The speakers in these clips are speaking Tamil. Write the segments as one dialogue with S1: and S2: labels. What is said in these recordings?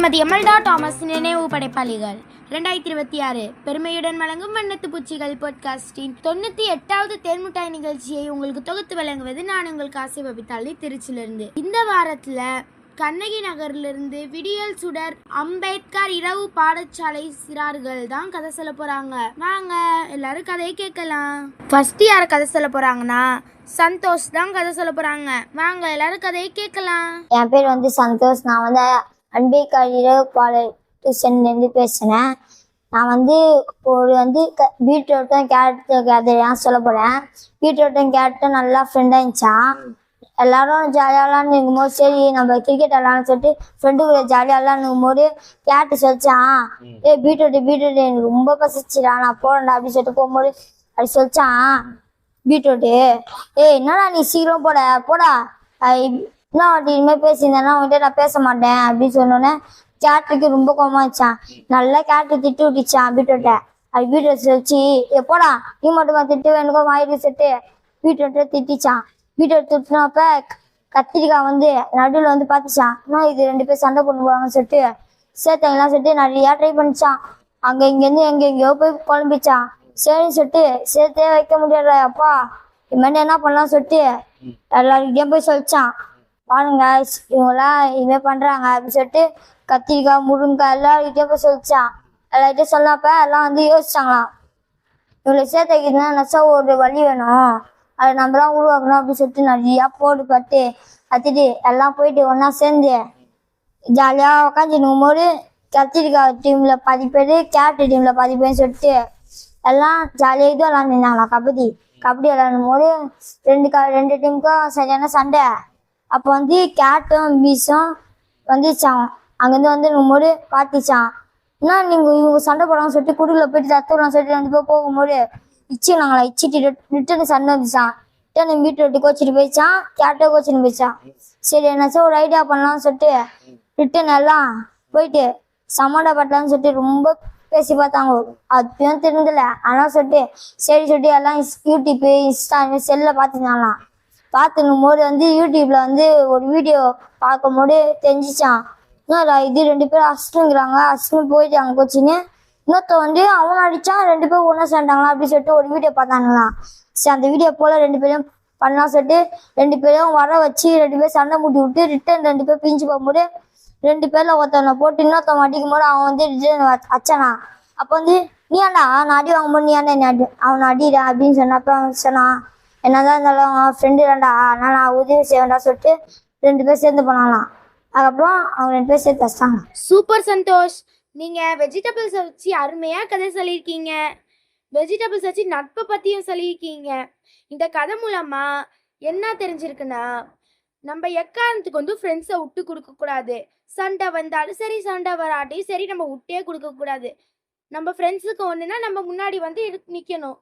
S1: திருமதி எமல்டா தாமஸ் நினைவு படைப்பாளிகள் 2026 பெருமையுடன் வழங்கும் வண்ணத்து பூச்சிகள் பாட்காஸ்டின் 98வது தேன்முட்டாய் நிகழ்ச்சியை உங்களுக்கு தொகுத்து வழங்குவது நான் உங்கள் காசி பபித்தாளி திருச்சியிலிருந்து. இந்த வாரத்தில் கண்ணகி நகர்லிருந்து விடியல் சுடர் அம்பேத்கர் இரவு பாடசாலை சிறார்கள் தான் கதை சொல்ல போறாங்க. வாங்க எல்லாரும் கதையை கேட்கலாம். ஃபர்ஸ்ட் யார் கதை சொல்ல போறாங்கன்னா சந்தோஷ் தான் கதை சொல்ல போறாங்க. வாங்க எல்லாரும் கதையை கேட்கலாம்.
S2: என் பேர் சந்தோஷ். நான் அம்பேத்கர் இரவு பாடசாலையிலேருந்து பேசுகிறேன். நான் பீட்ரூட்டும் கேரட்டும் கதையெல்லாம் சொல்ல போகிறேன். பீட்ரூட்டும் கேரட்டும் நல்லா ஃப்ரெண்டாக இருந்துச்சான். எல்லாரும் ஜாலியாக விளாண்டுக்கும் போது சரி நம்ம கிரிக்கெட் விளாட்னு சொல்லிட்டு ஃப்ரெண்டு கூட ஜாலியாக விளாண்டுக்கும் போது கேரட்டு சொல்லிச்சான், பீட்ரூட்டு எனக்கு ரொம்ப பசிச்சுடா நான் போறேன்டா அப்படின்னு சொல்லிட்டு போகும்போது அப்படி சொல்லிச்சான் பீட்ரூட்டு, என்னடா நீ சீக்கிரம் போடா என்ன வாட்டி இனிமேல் பேசியிருந்தேன்னா உங்கள்கிட்ட நான் பேச மாட்டேன் அப்படின்னு சொன்னோன்னே கேரட்டுக்கு ரொம்ப கோவமா வச்சான். நல்லா கேரட்டு திட்டு விட்டுச்சான் பீட்ரூட்டை. அது பீட்ரூட் சொல்லிச்சு, போடா நீ மட்டுமா திட்டு எனக்கும் வாயிட்டு சொல்லிட்டு பீட்ரூட்டை திட்டிச்சான். பீட்ரூட் திட்டினப்ப கத்திரிக்காய் நடுவில் பார்த்துச்சான். இன்னும் இது 2 பேர் சண்டை கொண்டு போவாங்கன்னு சொல்லிட்டு சேர்த்தவங்கலாம் சொல்லிட்டு நிறையா ட்ரை பண்ணிச்சான். அங்கே இங்கேருந்து எங்கெங்கேயோ போய் குழம்பிச்சான். சரின்னு சொல்லிட்டு சேர்த்தே வைக்க முடியாத அப்பா இனிமேல் என்ன பண்ணலாம்னு சொல்லிட்டு எல்லாருக்கிட்டையும் போய் சொல்லிச்சான். பாருங்க இவங்களாம் இதுமாதிரி பண்ணுறாங்க அப்படின்னு சொல்லிட்டு கத்திரிக்காய் முருங்காய் எல்லாருக்கிட்டையும் போய் சொல்லிச்சான். எல்லார்கிட்டையும் சொன்னப்ப எல்லாம் யோசிச்சாங்களாம், இவங்களை சேர்த்து வைக்கிறதுனா நெசா ஒரு வழி வேணும், அதை நம்மளாம் உருவாக்கணும் அப்படின்னு சொல்லிட்டு நிறையா போட்டு கத்திட்டு எல்லாம் போயிட்டு ஒன்றா சேர்ந்து ஜாலியாக உக்காந்துருக்கும் போது கத்திரிக்காய் டீமில் 10 பேர் கேரட்டு டீமில் 10 பேர்னு சொல்லிட்டு எல்லாம் ஜாலியாக இது விளாண்டுருந்தாங்களாம். கபடி விளாடும் போது 2 டீமுக்கும் சரியான சண்டை. அப்போ கேரட்டும் பீஸும் வந்துச்சான். அங்கேருந்து போது பார்த்துச்சான். ஏன்னா இவங்க சண்டை போடாமல் சொல்லிட்டு குடியில் போயிட்டு தத்துவலாம் சொல்லிட்டு 2 பேர் போகும்போது இச்சினாங்களா இச்சிட்டு ரிட்டர்னு சண்டை வந்துச்சான். ரிட்டர்னு பீட்ரூட்டு கோச்சிட்டு போயிடுச்சான், கேரட்டை கோச்சிட்டு போயிடுச்சான். சரி என்னாச்சும் ஒரு ஐடியா பண்ணலாம்னு சொல்லிட்டு ரிட்டன் எல்லாம் போயிட்டு சமாடா பட்டலான்னு சொல்லிட்டு ரொம்ப பேசி பார்த்தாங்க. அப்பயும் தெரிஞ்சல. ஆனால் சொல்லிட்டு சரி சொல்லிட்டு எல்லாம் யூடியூப் இன்ஸ்டா செல்லில் பார்த்துருந்தாங்களாம். பார்த்துக்கும் போது யூடியூப்ல ஒரு வீடியோ பார்க்கும் போது தெரிஞ்சிச்சான். இது 2 பேர் அசிட்டுங்கிறாங்க. அசிட்டு போயிட்டு அங்கே கோச்சின்னு இன்னொருத்த அவனை அடிச்சான். 2 பேரும் ஒன்றா சேர்ந்தாங்களா அப்படின்னு சொல்லிட்டு ஒரு வீடியோ பார்த்தாங்களாம். சரி அந்த வீடியோ போல 2 பேரும் பண்ணலாம் சொல்லிட்டு 2 பேரும் வர வச்சு 2 பேரும் சண்டை மூட்டி விட்டு ரிட்டன் 2 பேர் பிரிஞ்சு போகும்போது 2 பேர்ல ஒருத்தவனை போட்டு இன்னொருத்தவன் அடிக்கும் போது அவன் ரிட்டன் அச்சானா. அப்போ நீ ஏன்டா நான் அடி வாங்கும்போது நீ ஏன்டா என்ன அவனை அடிடா அப்படின்னு சொன்னப்ப அவன் சொன்னான், என்னதான் இருந்தாலும் அவன் ஃப்ரெண்டு இல்லைண்டா அதனால நான் உதவி செய்வேன்டா சொல்லிட்டு 2 பேர் சேர்ந்து பண்ணலாம். அதுக்கப்புறம் அவங்க 2 பேர் சேர்த்து வச்சாங்க.
S1: சூப்பர் சந்தோஷ், நீங்கள் வெஜிடபிள்ஸை வச்சு அருமையாக கதை சொல்லியிருக்கீங்க. வெஜிடபிள்ஸ் வச்சு நட்பை பற்றியும் சொல்லியிருக்கீங்க. இந்த கதை மூலமாக என்ன தெரிஞ்சிருக்குன்னா, நம்ம எக்காரணத்துக்கு ஃப்ரெண்ட்ஸை விட்டு கொடுக்கக்கூடாது. சண்டை வந்தாலும் சரி சண்டை வராட்டியும் சரி நம்ம விட்டே கொடுக்கக்கூடாது. நம்ம ஃப்ரெண்ட்ஸுக்கு ஒன்றுனா நம்ம முன்னாடி நிற்கணும்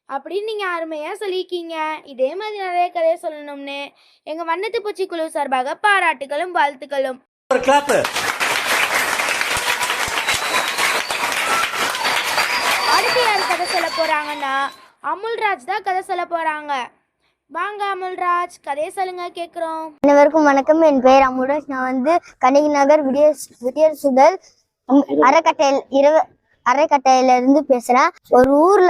S1: அப்படின்னு நீங்கள் அருமையாக சொல்லியிருக்கீங்க. இதே மாதிரி நிறைய கதையை சொல்லணும்னு எங்கள் வண்ணத்து பூச்சி குழு சார்பாக பாராட்டுகளும் வாழ்த்துக்களும். அடுத்து யார் கதை சொல்ல போகிறாங்கன்னா அமுல்ராஜ் தான் கதை சொல்ல போகிறாங்க. வாங்க அமுல்ராஜ் கதையை சொல்லுங்க, கேட்குறோம்.
S2: அனைவருக்கும் வணக்கம். என் பெயர் அமுல்ராஜ். நான் கண்ணகி நகர் விடியல் சுடர் அரைக்கட்டையில இருந்து பேசுறேன். ஒரு ஊர்ல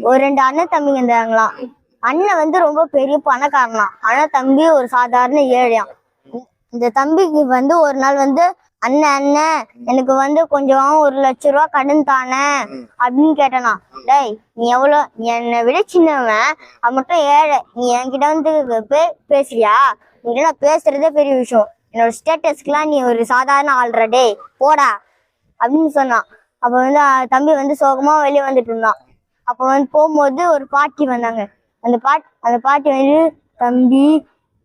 S2: ஒரு 2 அண்ணன் தம்பிங்க இருந்தாங்களாம். அண்ணன் ரொம்ப பெரிய பணக்காரனாம். அண்ணன் தம்பி ஒரு சாதாரண ஏழையாம். இந்த தம்பிக்கு ஒரு நாள் அண்ணன் எனக்கு கொஞ்சம் 1 லட்ச ரூபா கடன் தானே அப்படின்னு கேட்டானா. டேய் நீ எவ்வளோ, நீ என்னை விட சின்னவன், அது மட்டும் ஏழை, நீ என்கிட்ட பேசுறியா? நீங்க நான் பேசுறதே பெரிய விஷயம், என்னோட ஸ்டேட்டஸ்க்குலாம் நீ ஒரு சாதாரண ஆள்ற, டேய் போடா அப்படின்னு சொன்னான். அப்போ தம்பி சோகமா வெளியே வந்துட்டு இருந்தான். அப்போ போகும்போது ஒரு பாட்டி வந்தாங்க. அந்த பாட்டி தம்பி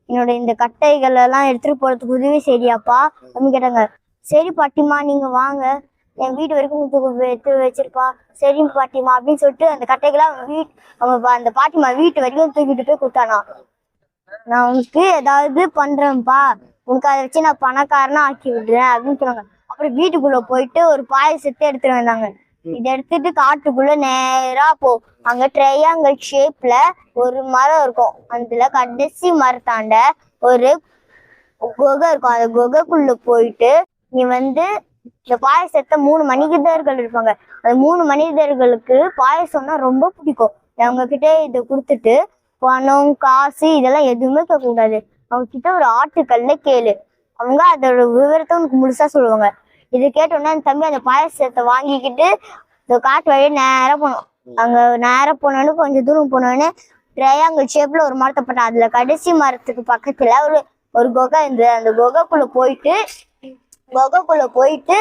S2: என்னோட இந்த கட்டைகள் எல்லாம் எடுத்துட்டு போறதுக்கு உதவி சரியாப்பா அப்படின்னு கேட்டாங்க. சரி பாட்டிமா நீங்க வாங்க, என் வீட்டு வரைக்கும் எடுத்து வச்சிருப்பா. சரி பாட்டிமா அப்படின்னு சொல்லிட்டு அந்த கட்டைகளாம் அந்த பாட்டிமா வீட்டு வரைக்கும் தூக்கிட்டு போய் கொடுத்தானா. நான் உனக்கு ஏதாவது பண்றேன்ப்பா, உனக்கு அதை வச்சு நான் பணக்காரனா ஆக்கி விடுறேன் அப்படின்னு சொன்னாங்க. அப்புறம் வீட்டுக்குள்ள போயிட்டு ஒரு பாயசத்தை எடுத்துட்டு வந்தாங்க. இதை எடுத்துட்டு காட்டுக்குள்ள நேரா அங்க ட்ரையாங்கிள் ஷேப்ல ஒரு மரம் இருக்கும். அதுல கடைசி மரத்தாண்ட ஒரு குகை இருக்கும். அந்த குகைக்குள்ள போயிட்டு நீ வந்து இந்த பாயசத்தை 3 மனிதர்கள் இருப்பாங்க. அந்த 3 மனிதர்களுக்கு பாயசம்னா ரொம்ப பிடிக்கும். அவங்க கிட்ட இதை கொடுத்துட்டு பணம் காசு இதெல்லாம் எதுவுமே கேட்க கூடாது. அவங்க கிட்ட ஒரு ஆட்டுக்கல்ல கேளு. அவங்க அதோட விவரத்தை உனக்கு முழுசா சொல்லுவாங்க. இதை கேட்டோன்னா அந்த தம்பி அந்த பாயசத்தை வாங்கிக்கிட்டு இந்த காட்டு வழியே நேரா போனோம். அங்க நேரா போனோன்னு கொஞ்சம் தூரம் போனோன்னு ட்ரையாங்கிள் ஷேப்ல ஒரு மரத்தை போட்டான். அதுல கடைசி மரத்துக்கு பக்கத்துல ஒரு குகை இருந்தது. அந்த குகைக்குள்ள போயிட்டு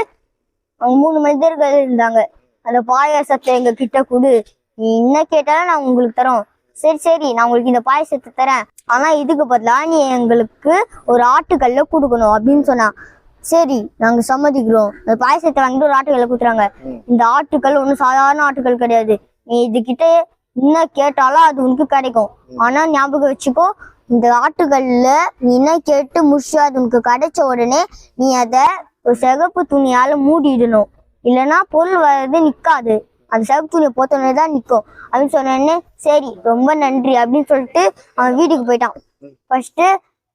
S2: அவங்க 3 மனிதர்கள் இருந்தாங்க. அந்த பாயாசத்தை எங்க கிட்ட கொடு, நீ என்ன கேட்டாலும் நான் உங்களுக்கு தரோம். சரி நான் உங்களுக்கு இந்த பாயசத்தை தரேன், ஆனா இதுக்கு பதிலா நீ எங்களுக்கு ஒரு ஆட்டுக்கல்ல கொடுக்கணும் அப்படின்னு சொன்னான். சரி நாங்க சம்மதிக்கிறோம். அந்த பாயசத்தை வாங்கிட்டு ஒரு ஆட்டுக்கல்ல கொடுத்துறாங்க. இந்த ஆட்டுக்கல் ஒன்றும் சாதாரண ஆட்டுக்கல் கிடையாது. நீ இதுகிட்ட என்ன கேட்டாலும் அது உனக்கு கிடைக்கும். ஆனா ஞாபகம் வச்சுக்கோ, இந்த ஆட்டுக்கல்ல நீ என்ன கேட்டு முடிச்சு அது உனக்கு கிடைச்ச உடனே நீ அதை ஒரு சிகப்பு துணியால மூடிடணும். இல்லைன்னா பொருள் வர்றது நிக்காது. அந்த சிகப்பு துணியை போத்தோடனே தான் நிற்கும் அப்படின்னு சொன்னோடனே சரி ரொம்ப நன்றி அப்படின்னு சொல்லிட்டு அவன் வீட்டுக்கு போயிட்டான். ஃபர்ஸ்ட்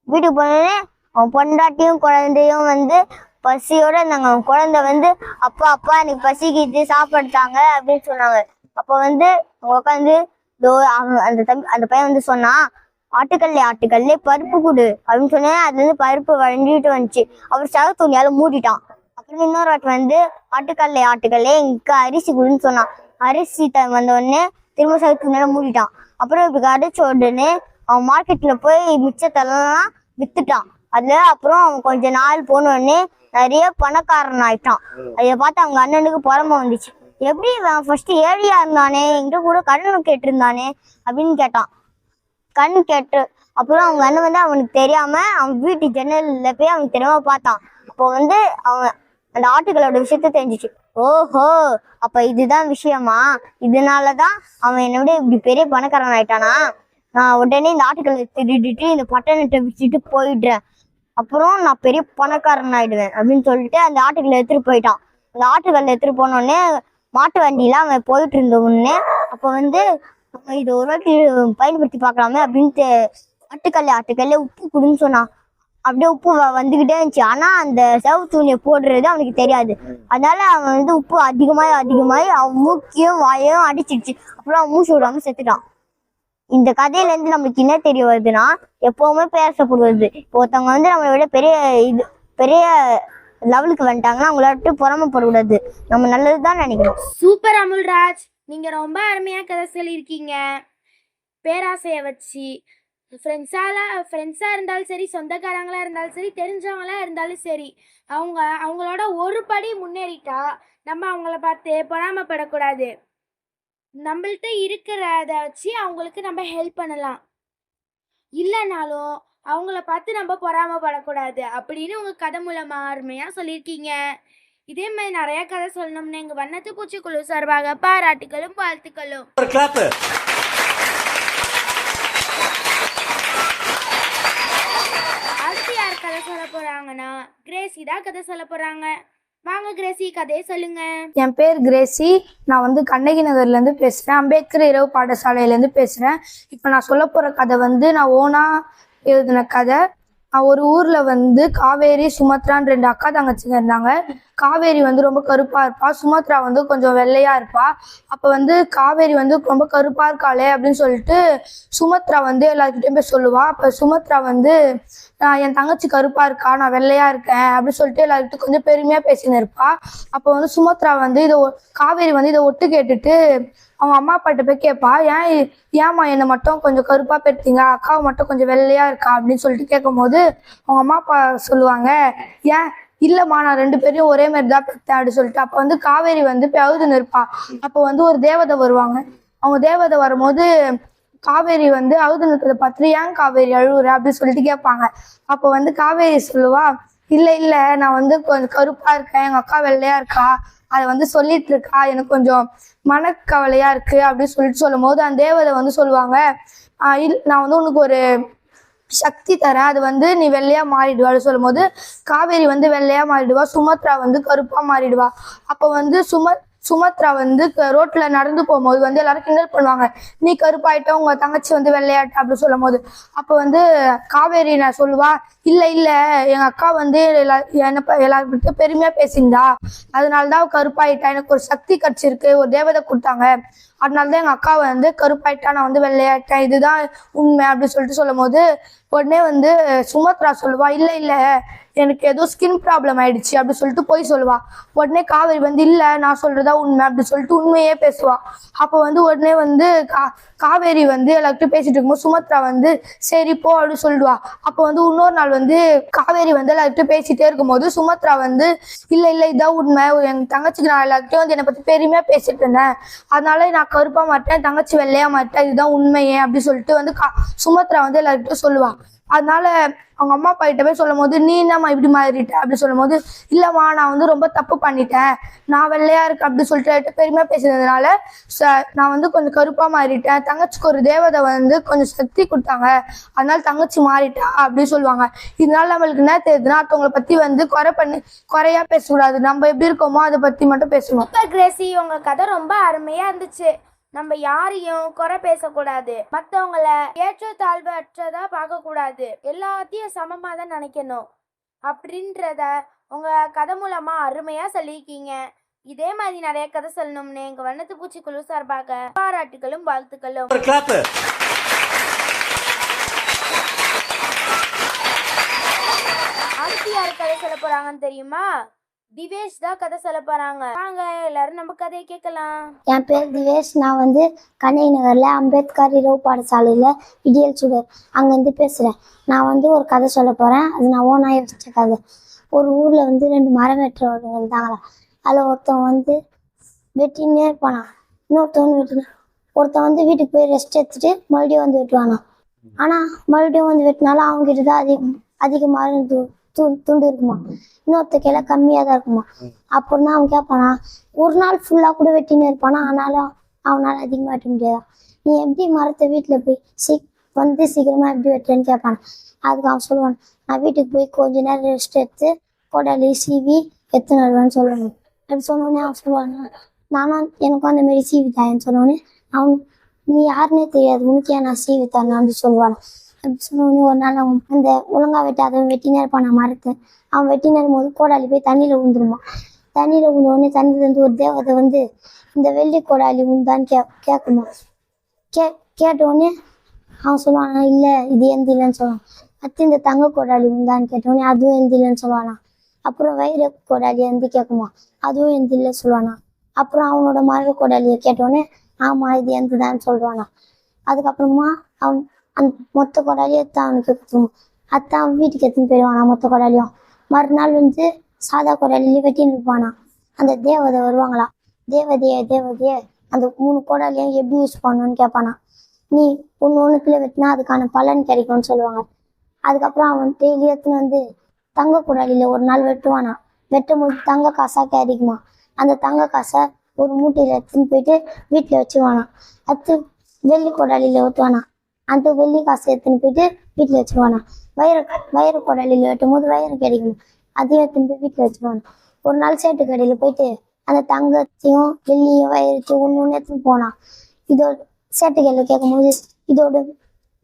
S2: வீட்டுக்கு போனோடனே அவன் பொண்டாட்டியும் குழந்தையும் வந்து பசியோட இருந்தாங்க. அவன் குழந்தை வந்து அப்பா எனக்கு பசிக்குது சாப்பிட்டாங்க அப்படின்னு சொன்னாங்க. அப்ப வந்து அவங்க உட்காந்து அந்த பையன் வந்து சொன்னான், ஆட்டுக்கல்லே பருப்பு கொடு அப்படின்னு சொன்னேன். அதுல இருந்து பருப்பு வழிஞ்சிட்டு வந்துச்சு. அவர் சக துணியால மூடிட்டான். அப்புறம் இன்னொரு வாட்டி வந்து ஆட்டுக்கல்லே இங்க அரிசி கொடுன்னு சொன்னான். அரிசி வந்த உடனே திரும்ப சக துணியால மூடிட்டான். அப்புறம் இப்ப கிடைச்ச உடனே அவன் மார்க்கெட்ல போய் மிச்சத்தெல்லாம் வித்துட்டான். அதுல அப்புறம் அவன் கொஞ்ச நாள் போன உடனே நிறைய பணக்காரன் ஆயிட்டான். அதை பார்த்து அவங்க அண்ணனுக்கு பொறாமை வந்துச்சு. எப்படி ஃபர்ஸ்ட் ஏழையா இருந்தானே, என்கிட்ட கூட கடன் கேட்டிருந்தானே அப்படின்னு கேட்டான். கண் கேட்டு அப்புறம் அவங்க அண்ணன் வந்து அவனுக்கு தெரியாம அவன் வீட்டு ஜன்னல்ல போய் அவனுக்கு தெரியாம பார்த்தான். அப்போ வந்து அவன் அந்த ஆட்டுகளோட விஷயத்த தெரிஞ்சிச்சு. ஓஹோ, அப்ப இதுதான் விஷயமா, இதனாலதான் அவன் என்னை விட இப்படி பெரிய பணக்காரன் ஆயிட்டானா. நான் உடனே இந்த ஆட்டுக்களை திருடிட்டு இந்த பட்டணத்தை விட்டுட்டு போயிடுறேன், அப்புறம் நான் பெரிய பணக்காரன் ஆயிடுவேன் அப்படின்னு சொல்லிட்டு அந்த ஆட்டுக்களை எடுத்துட்டு போயிட்டான். அந்த ஆட்டுக்களை எடுத்துட்டு போனோடனே மாட்டு வண்டியில அவன் போயிட்டு இருந்த உடனே அப்ப வந்து இது ஒரு வாட்டி பயன்படுத்தி பார்க்கலாமே அப்படின்ட்டு ஆட்டுக்கல்ல உப்பு கொடுன்னு சொன்னான். அப்படியே உப்பு வந்துகிட்டே இருந்துச்சு. ஆனா அந்த செவப்பு துணியை போடுறது அவனுக்கு தெரியாது. அதனால அவன் வந்து உப்பு அதிகமாயி அவன் மூக்கையும் வாயையும் அடிச்சிடுச்சு. அப்புறம் அவன் மூச்சு விடாம செத்துட்டான். இந்த கதையில இருந்து நம்மளுக்கு என்ன தெரிய வருதுன்னா, எப்பவுமே பேசப்படுவது. இப்போ ஒருத்தவங்க வந்து நம்மளை விட பெரிய லெவலுக்கு வந்துட்டாங்கன்னா அவங்கள விட்டு பொறாமப்படக்கூடாது. நம்ம நல்லதுதான் நினைக்கணும்.
S1: சூப்பர் அமுல்ராஜ், நீங்க ரொம்ப அருமையா கதை சொல்லியிருக்கீங்க. பேராசையை வச்சு ஃப்ரெண்ட்ஸா இருந்தாலும் சரி, சொந்தக்காரங்களா இருந்தாலும் சரி, தெரிஞ்சவங்களா இருந்தாலும் சரி, அவங்களோட ஒரு படி முன்னேறிட்டா நம்ம அவங்கள பார்த்து பொறாமப்படக்கூடாது. நம்மள்ட்ட இருக்கிறத வச்சு அவங்களுக்கு நம்ம ஹெல்ப் பண்ணலாம். இல்லைனாலும் அவங்கள பார்த்து நம்ம பொறாமப்படக்கூடாது அப்படின்னு உங்க கதை மூலமா அருமையா சொல்லியிருக்கீங்க. இதே மாதிரி நிறைய கதை சொல்லணும்னு எங்க வண்ணத்து பூச்சிக்குழு சார்பாக பாராட்டுகளும் வாழ்த்துக்களும். அடுத்து யார் கதை சொல்ல போறாங்கன்னா கிரேசி தான் கதை சொல்ல போறாங்க. வாங்க கிரேசி, கதையை சொல்லுங்க.
S3: என் பேர் கிரேசி. நான் வந்து கண்ணகி நகர்லேருந்து பேசுகிறேன். அம்பேத்கர் இரவு பாடசாலையிலேருந்து பேசுகிறேன். இப்போ நான் சொல்ல போகிற கதை வந்து நான் ஓனாக எழுதின கதை. ஒரு ஊரில் வந்து காவேரி சுமத்ரான்னு 2 அக்கா தங்கச்சிங்க இருந்தாங்க. காவேரி வந்து ரொம்ப கருப்பாக இருப்பா, சுமத்ரா வந்து கொஞ்சம் வெள்ளையாக இருப்பா. அப்போ வந்து காவேரி வந்து ரொம்ப கருப்பாக இருக்காளே அப்படின்னு சொல்லிட்டு சுமத்ரா வந்து எல்லாருக்கிட்டையும் போய் சொல்லுவாள். அப்போ சுமத்ரா வந்து என் தங்கச்சி கருப்பாக இருக்கா, நான் வெள்ளையாக இருக்கேன் அப்படின்னு சொல்லிட்டு எல்லாருக்கிட்டும் கொஞ்சம் பெருமையாக பேசின்னு இருப்பா. அப்போ வந்து சுமத்ரா வந்து காவேரி வந்து இதை ஒட்டு கேட்டுட்டு அவங்க அம்மா அப்பாட்ட போய் கேட்பா, ஏம்மா என்னை மட்டும் கொஞ்சம் கருப்பாக பெற்றீங்க, அக்காவை மட்டும் கொஞ்சம் வெள்ளையாக இருக்கா அப்படின்னு சொல்லிட்டு கேட்கும் போது அவங்க அம்மா அப்பா சொல்லுவாங்க, ஏன் இல்லைம்மா நான் 2 பேரையும் ஒரே மாதிரி தான் பெற்றேன் அப்படின்னு சொல்லிட்டு. அப்போ வந்து காவேரி வந்து போய் அழுதுன்னு இருப்பா. அப்போ வந்து ஒரு தேவதை வருவாங்க. அவங்க தேவதை வரும்போது காவேரி வந்து அழுதுன்னு இருக்கிறத பார்த்துட்டு ஏன் காவேரி அழுகுற அப்படின்னு சொல்லிட்டு கேட்பாங்க. அப்போ வந்து காவேரி சொல்லுவா, இல்லை நான் வந்து கொஞ்சம் கருப்பாக இருக்கேன், எங்கள் அக்கா வெள்ளையாக இருக்கா, அதை வந்து சொல்லிட்டு இருக்கா, எனக்கு கொஞ்சம் மனக்கவலையாக இருக்குது அப்படின்னு சொல்லிட்டு சொல்லும் போது அந்த தேவதை வந்து சொல்லுவாங்க, நான் வந்து உனக்கு ஒரு சக்தி தரேன், அது வந்து நீ வெள்ளையா மாறிடுவான்னு சொல்லும் போது காவேரி வந்து வெள்ளையா மாறிடுவா, சுமத்ரா வந்து கருப்பா மாறிடுவா. அப்போ வந்து சுமத்ரா வந்து ரோட்ல நடந்து போகும்போது வந்து எல்லாரும் கிண்டல் பண்ணுவாங்க, நீ கருப்பாயிட்ட உங்க தங்கச்சி வந்து வெள்ளையாட்ட அப்படி சொல்லும் போது. அப்போ வந்து காவேரி நான் சொல்லுவா, இல்ல இல்ல எங்க அக்கா வந்து எல்லார்கிட்ட பெருமையா பேசியிருந்தா, அதனாலதான் அவ கருப்பாயிட்டா, எனக்கு ஒரு சக்தி கிடைச்சிருக்கு, ஒரு தேவதை கொடுத்தாங்க, அதனாலதான் எங்க அக்கா வந்து கருப்பாயிட்டா, நான் வந்து வெள்ளையாயிட்டேன், இதுதான் உண்மை அப்படி சொல்லிட்டு சொல்லும் போது உடனே வந்து சுமத்ரா சொல்லுவா, இல்ல இல்ல எனக்கு ஏதோ ஸ்கின் ப்ராப்ளம் ஆயிடுச்சு அப்படி சொல்லிட்டு போய் சொல்லுவா. உடனே காவேரி வந்து இல்ல நான் சொல்றதா உண்மை அப்படி சொல்லிட்டு உண்மையே பேசுவா. அப்போ வந்து உடனே வந்து காவேரி வந்து எல்லார்கிட்டும் பேசிட்டு இருக்கும்போது சுமத்ரா வந்து சரி போ அப்படின்னு சொல்லுவா. அப்போ வந்து இன்னொரு நாள் வந்து காவேரி வந்து எல்லார்கிட்டும் பேசிட்டே இருக்கும்போது சுமத்ரா வந்து இல்ல இல்ல இதான் உண்மை, என் தங்கச்சிக்கு நான் எல்லார்கிட்டையும் வந்து என்னை பத்தி பெருமையா பேசிட்டு இருந்தேன், அதனால நான் கருப்பா மாட்டேன், தங்கச்சி வெள்ளையா மாட்டேன், இதுதான் உண்மையே அப்படி சொல்லிட்டு வந்து சுமத்ரா வந்து எல்லார்கிட்டும் சொல்லுவா. அதனால அவங்க அம்மா அப்பா கிட்ட போய் சொல்லும் போது நீ என்னம்மா இப்படி மாறிட்ட அப்படி சொல்லும் போது இல்லம்மா நான் வந்து ரொம்ப தப்பு பண்ணிட்டேன், நான் வெள்ளையா இருக்கேன் அப்படி சொல்லிட்டு பெருமையா பேசுனதுனால நான் வந்து கொஞ்சம் கருப்பா மாறிட்டேன், தங்கச்சிக்கு ஒரு தேவதை வந்து கொஞ்சம் சக்தி கொடுத்தாங்க, அதனால தங்கச்சி மாறிட்டா அப்படின்னு சொல்லுவாங்க. இதனால நம்மளுக்கு என்ன தெரியுதுன்னா, அடுத்தவங்களை பத்தி வந்து குறையா பேசக்கூடாது, நம்ம எப்படி இருக்கோமோ அதை பத்தி மட்டும் பேசணும்.
S1: சூப்பர் கிரேசி, உங்க கதை ரொம்ப அருமையா இருந்துச்சு. நம்ம யாரையும் குறை பேசக்கூடாது, மற்றவங்கள ஏற்றத்தாழ்வு அற்றதா பார்க்கக்கூடாது, எல்லாத்தையும் சமமாக தான் நினைக்கணும் அப்படின்றத உங்க கதை மூலமா அருமையா சொல்லியிருக்கீங்க. இதே மாதிரி நிறைய கதை சொல்லணும்னு எங்க வண்ணத்து பூச்சி குழு சார்பாக பாராட்டுகளும் வாழ்த்துக்களும். அடுத்து யார் கதை சொல்ல போறாங்கன்னு தெரியுமா? திவேஷ் தான் கதை சொல்ல போறாங்க. வாங்க எல்லாரும் நம்ம கதையை கேட்கலாம்.
S2: என் பேர் திவேஷ். நான் வந்து கண்ணகி நகர்ல அம்பேத்கர் இரவு பாடசாலையில விடியல் சுடர் அங்கேருந்து பேசுறேன். நான் வந்து ஒரு கதை சொல்ல போறேன். அது நான் ஓனா யோசிச்ச கதை. ஒரு ஊர்ல வந்து 2 மரம் வெட்டுறவங்க இருந்தாங்களா. அதில் ஒருத்தன் வந்து வெட்டினே இருப்பானா, இன்னொருத்தவங்க வெட்டினா. ஒருத்தன் வந்து வீட்டுக்கு போய் ரெஸ்ட் எடுத்துட்டு மறுபடியும் வந்து வெட்டுவானா. ஆனா மறுபடியும் வந்து வெட்டினாலும் அவங்ககிட்ட தான் அதிகமாக துண்டு இருக்குமா, இன்னொருத்த கையில கம்மியா தான் இருக்குமா. அப்புறம் தான் அவன் கேட்பானா, ஒரு நாள் ஃபுல்லா கூட வெட்டின்னு இருப்பானா, ஆனாலும் அவனால அதிகமாக வெட்ட முடியாதா, நீ எப்படி மரத்தை வீட்டுல போய் சீக்கிரமா எப்படி வெட்டுறேன்னு கேட்பானா. அதுக்கு அவன் சொல்லுவான், நான் வீட்டுக்கு போய் கொஞ்ச நேரம் ரெஸ்ட் எடுத்து கொடாலி சீவி எத்தனை வருவான்னு சொல்லுவாங்க. அப்படி சொன்னோடனே அவன் சொல்லுவாங்க, நானும் எனக்கும் அந்த மாதிரி சீவி தாயன்னு சொன்னோடனே அவன், நீ யாருன்னே தெரியாது, உனக்கு ஏன் நான் சீவி தரேன் அப்படி சொல்லுவான். அப்படி சொன்னோடனே ஒரு நாள் அவன் அந்த ஒழுங்கா வெட்டாதவன் வெட்டினே இருப்பான் மரத்தை. அவன் வெட்டினே இருக்கும்போது கோடாலி போய் தண்ணியில ஊந்துருமா. தண்ணியில ஊந்தோடனே தண்ணியில இருந்து ஒரு தேவதை வந்து இந்த வெள்ளி கோடாலி உண்டான்னு கேட்குமா. கேட்டோடனே அவன் சொல்லுவானா, இல்லை இது எந்த இல்லைன்னு சொல்லுவான். அடுத்து இந்த தங்க கோடாலி உண்டான்னு கேட்டோடனே அதுவும் எந்த இல்லைன்னு சொல்லுவானா. அப்புறம் வைர கோடாலி வந்து கேட்குமா, அதுவும் எந்த இல்லை சொல்லுவானா. அப்புறம் அவனோட மர கோடாலியை கேட்டோடனே ஆமா இது எந்ததான்னு சொல்லுவானா. அதுக்கப்புறமா அவன் அந்த மொத்த கொடாலியும் எடுத்து அவனுக்கு கொடுத்துருவான். அத்தான் அவன் வீட்டுக்கு எடுத்துன்னு போயிடுவானா மொத்த கொடாலியும். மறுநாள் வந்து சாதா கொடாலியில வெட்டின்னு இருப்பானா. அந்த தேவதை வருவாங்களா, தேவதையே அந்த 3 கொடாலியும் எப்படி யூஸ் பண்ணணும்னு கேட்பானா. நீ ஒன்றுக்குள்ள வெட்டினா அதுக்கான பலன் கிடைக்கும்னு சொல்லுவாங்க. அதுக்கப்புறம் அவன் டெய்லி எடுத்துன்னு வந்து தங்க கொடாலியில ஒரு நாள் வெட்டுவானா. வெட்டும் போது தங்க காசா கிடைக்குமா. அந்த தங்க காசை ஒரு மூட்டையில எடுத்துன்னு போயிட்டு வீட்டுல வச்சுருவானா. அடுத்து வெள்ளி கொடாலியில வெட்டுவானா. அந்த வெள்ளி காசை எடுத்துன்னு போயிட்டு வீட்டுல வச்சுருவானா. வயிறு கொடாலியில வெட்டும் போது வயிறு கிடைக்கும், அதையும் எடுத்துன்னு போய் வீட்டுல வச்சுருவானா. ஒரு நாள் சேட்டு கடையில போயிட்டு அந்த தங்கத்தையும் வெள்ளியும் வயிறுத்தையும் ஒன்று எடுத்துன்னு போனான். இதோட சேட்டு கடையில கேட்கும்போது இதோட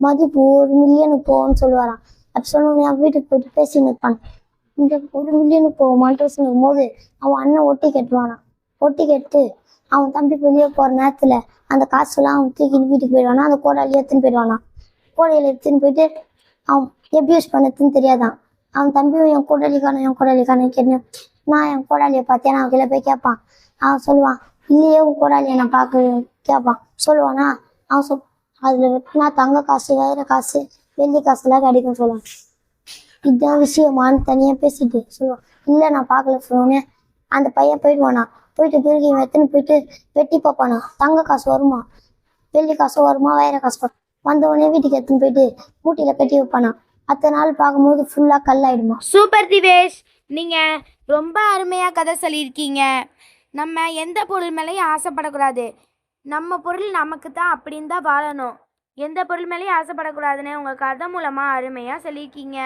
S2: மதிப்பு 1 மில்லியனுக்கு போகும்னு சொல்லுவாரான். அப்படி சொன்னோடனே அவன் வீட்டுக்கு போயிட்டு பேசின்னு இருப்பான். இந்த 1 மில்லியனுக்கு போகுமான்னு பேசினுக்கும் போது அவன் அண்ணன் ஒட்டி கட்டுவானான். ஒட்டி கட்டு அவன் தம்பி வெளியே போற நேரத்துல அந்த காசுலாம் அவன் தூக்கின்னு வீட்டுக்கு போயிடுவானா. அந்த கோடாலியை எடுத்துன்னு போயிடுவானா. கோடையில எடுத்துன்னு போயிட்டு அவன் எப்படி யூஸ் பண்ணதுன்னு தெரியாதான். அவன் தம்பியும் என் கோடாலிக்கான கேட்டேன். நான் என் கோடாலியை பார்த்தேன் அவன் கீழே போய் கேட்பான். அவன் சொல்லுவான், இல்லையே உன் கோடாலியை நான் பார்க்க கேட்பான். சொல்லுவானா. அவன் அதுல வெட்டினா தங்க காசு வைர காசு வெள்ளி காசுலாம் கிடைக்கும் சொல்லுவான். இதுதான் விஷயமானு தனியா பேசிட்டு சொல்லுவான். இல்லை நான் பார்க்கல சொல்லுவோன்னே அந்த பையன் போயிடுவானா. போயிட்டு பிறகு இவன் எத்தனை போயிட்டு வெட்டி பார்ப்பானா. தங்க காசு வருமா, வெள்ளி காசு வருமா, வைர காசு வரும். வந்தவொடனே வீட்டுக்கு எடுத்துன்னு போயிட்டு மூட்டையில கட்டி வைப்பானா. அடுத்த நாள் பார்க்கும்போது ஃபுல்லா கல்லாயிடுமா.
S1: சூப்பர் திவேஷ், நீங்க ரொம்ப அருமையா கதை சொல்லியிருக்கீங்க. நம்ம எந்த பொருள் மேலேயும் ஆசைப்படக்கூடாது, நம்ம பொருள் நமக்கு தான் அப்படின்னு தான் வாழணும், எந்த பொருள் மேலேயும் ஆசைப்படக்கூடாதுன்னு உங்கள் கதை மூலமாக அருமையாக சொல்லியிருக்கீங்க.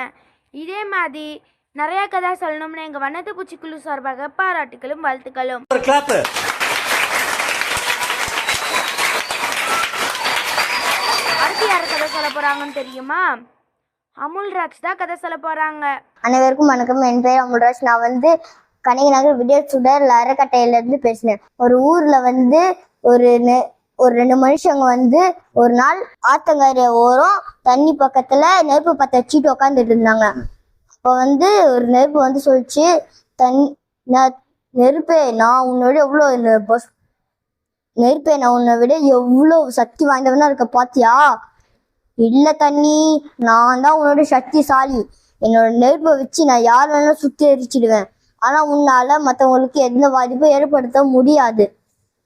S1: இதே மாதிரி நிறையா கதை சொல்லணும்னு எங்கள் வண்ணத்து பூச்சி குழு சார்பாக பாராட்டுகளும் வாழ்த்துக்களும். சொல்ல போறாங்கன்னு தெரியுமா? அமுல்ராஜ் தான் கதை சொல்ல போறாங்க.
S2: அனைவருக்கும் வணக்கம். என் பேர் அமுல்ராஜ். நான் வந்து கண்ணகி நகர் விடியல் சுடர் அறக்கட்டையிலேருந்து பேசினேன். ஒரு ஊர்ல வந்து ஒரு 2 மனுஷங்க வந்து ஒரு நாள் ஆத்தங்கரை ஓரம் தண்ணி பக்கத்துல நெருப்பு பற்ற வச்சுட்டு உட்காந்துட்டு இருந்தாங்க. அப்போ வந்து ஒரு நெருப்பு வந்து சொல்லிச்சு, நெருப்பே நான் உன்னை விட எவ்வளோ சக்தி வாய்ந்தவனா இருக்க பாத்தியா? இல்ல தண்ணி, நான் தான் உன்னோட சக்திசாலி. என்னோட நெருப்பை வச்சு நான் யார் வேணாலும் சுத்தி எரிச்சிடுவேன். ஆனா உன்னால மற்றவங்களுக்கு எந்த பாதிப்பும் ஏற்படுத்த முடியாது.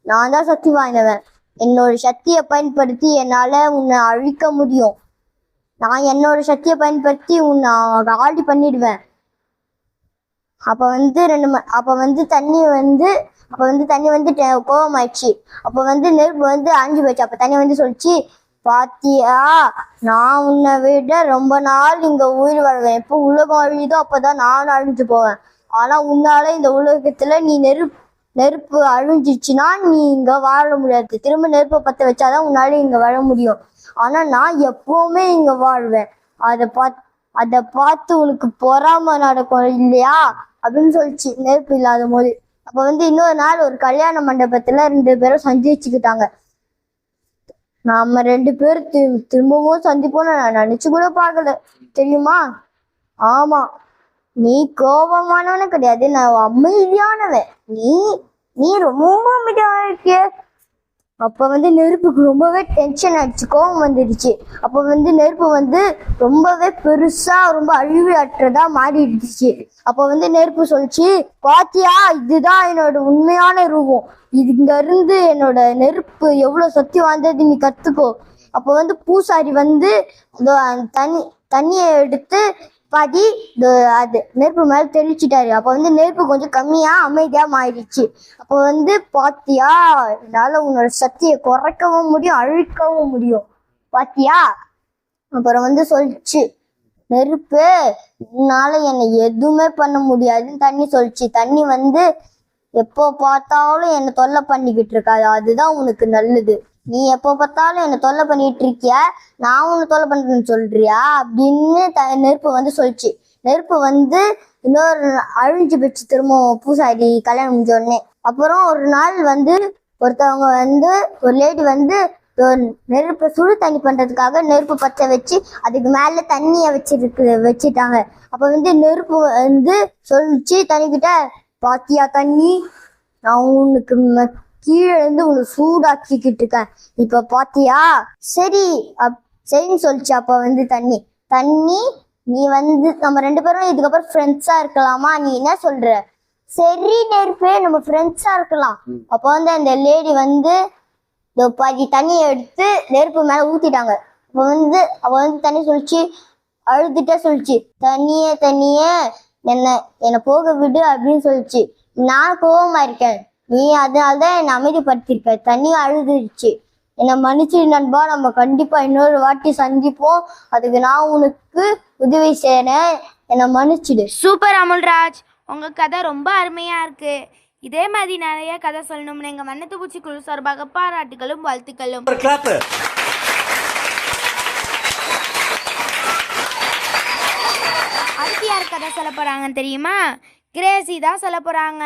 S2: நான் தான் சக்தி வாய்ந்தவன். என்னோட சக்தியை பயன்படுத்தி என்னால உன்னை அழிக்க முடியும். நான் என்னோட சக்தியை பயன்படுத்தி உன்னை காலி பண்ணிடுவேன். அப்ப வந்து தண்ணி வந்து கோபமாயிடுச்சு. அப்ப வந்து நெருப்பு வந்து அழிஞ்சு போயிடுச்சு. அப்ப தண்ணி வந்து சொல்லிச்சு, பாத்தியா, நான் உன்னை விட ரொம்ப நாள் இங்க உயிர் வாழ்வேன். எப்போ உலகம் அழியுதோ அப்பதான் நானும் அழிஞ்சு போவேன். ஆனா உன்னால இந்த உலகத்துல நீ நெருப்பு அழிஞ்சிச்சுன்னா நீ இங்க வாழ முடியாது. திரும்ப நெருப்பை பத்த வச்சாதான் உன்னால இங்க வாழ முடியும். ஆனா நான் எப்பவுமே இங்க வாழ்வேன். அதை பார்த்து உனக்கு பொறாம நடக்கும் இல்லையா அப்படின்னு சொல்லிச்சு நெருப்பு இல்லாத போது. அப்ப வந்து இன்னொரு நாள் ஒரு கல்யாண மண்டபத்துல 2 பேரும் சந்திச்சுக்கிட்டாங்க. நாம 2 பேரும் திரும்பவும் சந்திப்போம்னு நான் நினைச்சு கூட பார்க்கல தெரியுமா? ஆமா, நீ கோபமானவனு கிடையாது, நான் அமைதியானவன். நீ ரொம்ப அமைதியான இருக்கிய. அப்ப வந்து நெருப்புக்கு ரொம்பவே டென்ஷன் ஆயிடுச்சு, கோபம் வந்துடுச்சு. அப்ப வந்து நெருப்பு வந்து ரொம்பவே பெருசா ரொம்ப அழிவு அற்றதா மாறிடுச்சு. அப்ப வந்து நெருப்பு சொல்லிச்சு, பாத்தியா, இதுதான் என்னோட உண்மையான ரூபம். இங்க இருந்து என்னோட நெருப்பு எவ்வளவு சக்தி வாய்ந்தது நீ கத்துக்கோ. அப்ப வந்து பூசாரி வந்து தண்ணியை எடுத்து பாதி அது நெருப்பு மேல தெளிச்சிட்டாரு. அப்ப வந்து நெருப்பு கொஞ்சம் கம்மியா அமைதியா மாறிடுச்சு. அப்போ வந்து பாத்தியா, என்னால உன்னோட சக்தியை குறைக்கவும் முடியும், அழிக்கவும் முடியும், பாத்தியா? அப்புறம் வந்து சொல்லிச்சு நெருப்பு, உன்னால என்னை எதுவுமே பண்ண முடியாதுன்னு தண்ணி சொல்லிச்சு. தண்ணி வந்து எப்போ பார்த்தாலும் என்னை தொல்லை பண்ணிக்கிட்டு இருக்காது, அதுதான் உனக்கு நல்லது. நீ எப்போ பார்த்தாலும் என்னை தொல்லை பண்ணிட்டு இருக்கிய, நான் உன்னை தொல்லை பண்றேன்னு சொல்றியா அப்படின்னு நெருப்பு வந்து சொல்லிச்சு. நெருப்பு வந்து இன்னொரு அழிஞ்சு போச்சு திரும்ப பூசாரி கல்யாணம் முடிஞ்சோடனே. அப்புறம் ஒரு நாள் வந்து ஒருத்தவங்க வந்து ஒரு லேடி வந்து நெருப்பை சுடு தண்ணி பண்றதுக்காக நெருப்பு பற்ற வச்சு அதுக்கு மேல தண்ணிய வச்சுட்டாங்க. அப்ப வந்து நெருப்பு வந்து சொல்லிச்சு தண்ணிக்கிட்ட, பாத்தியா தண்ணி, நான் உனக்கு கீழே இருந்து உனக்கு சூடாக்கிக்கிட்டு இருக்கேன், இப்ப பாத்தியா? சரின்னு சொல்லிச்சு. அப்ப வந்து தண்ணி நீ வந்து நம்ம 2 பேரும் இதுக்கப்புறம் ஃப்ரெண்ட்ஸா இருக்கலாமா, நீ என்ன சொல்ற? சரி நெருப்பே, நம்ம ஃப்ரெண்ட்ஸா இருக்கலாம். அப்ப வந்து அந்த லேடி வந்து பாதி தண்ணியை எடுத்து நெருப்பு மேல ஊத்திட்டாங்க. அவ வந்து தண்ணி சொல்லிச்சு, அழுதுட்டே சொல்லிச்சு, தண்ணியே என்னை போக விடு அப்படின்னு சொல்லிச்சு. நான் கோவமா இருக்கேன், நீ அதனாலதான் என்னை அமைதிப்படுத்திருக்க. தண்ணி அழுதுருச்சு, என்னை மன்னிச்சிடு நண்பா, நம்ம கண்டிப்பா இன்னொரு வாட்டி சந்திப்போம், அதுக்கு நான் உனக்கு உதவி செய்யறேன், என்னை மன்னிச்சிடு.
S1: சூப்பர் அமுல்ராஜ், உங்க கதை ரொம்ப அருமையா இருக்கு. இதே மாதிரி நிறைய கதை சொல்லணும்னு எங்க வண்ணத்து பூச்சி குழு சார்பாக பாராட்டுகளும் வாழ்த்துக்களும். அடுத்து யார் கதை சொல்ல போறாங்கன்னு தெரியுமா? கிரேசி தான் சொல்ல போறாங்க.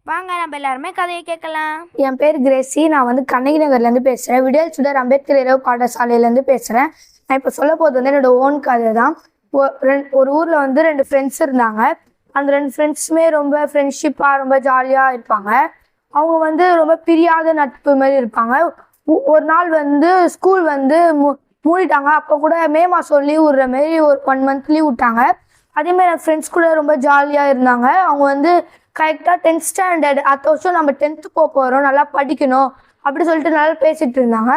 S1: வாங்க நம்ம எல்லாருமே கதையை கேட்கலாம்.
S3: என் பேர் கிரேசி. நான் வந்து கண்ணகி நகர்லேருந்து பேசுகிறேன். விடியல் சுடர் அம்பேத்கர் இரவு பாடசாலையிலேருந்து பேசுகிறேன். நான் இப்போ சொல்ல போது வந்து என்னோட ஓன் கதை தான். ஒரு ஊரில் வந்து 2 ஃப்ரெண்ட்ஸ் இருந்தாங்க. அந்த 2 ஃப்ரெண்ட்ஸுமே ரொம்ப ஃப்ரெண்ட்ஷிப்பாக ரொம்ப ஜாலியாக இருப்பாங்க. அவங்க வந்து ரொம்ப பிரியாத நட்பு மாதிரி இருப்பாங்க. ஒரு நாள் வந்து ஸ்கூல் வந்து மூடிட்டாங்க. அப்போ கூட மே மாதம் லீவ் விடுற மாரி ஒரு 1 மந்த் லீவ் விட்டாங்க. அதேமாதிரி என் ஃப்ரெண்ட்ஸ் கூட ரொம்ப ஜாலியாக இருந்தாங்க. அவங்க வந்து கரெக்டாக 10th ஸ்டாண்டர்ட் அடுத்த வருஷம் நம்ம 10th போகிறோம், நல்லா படிக்கணும் அப்படி சொல்லிட்டு நல்லா பேசிகிட்டு இருந்தாங்க.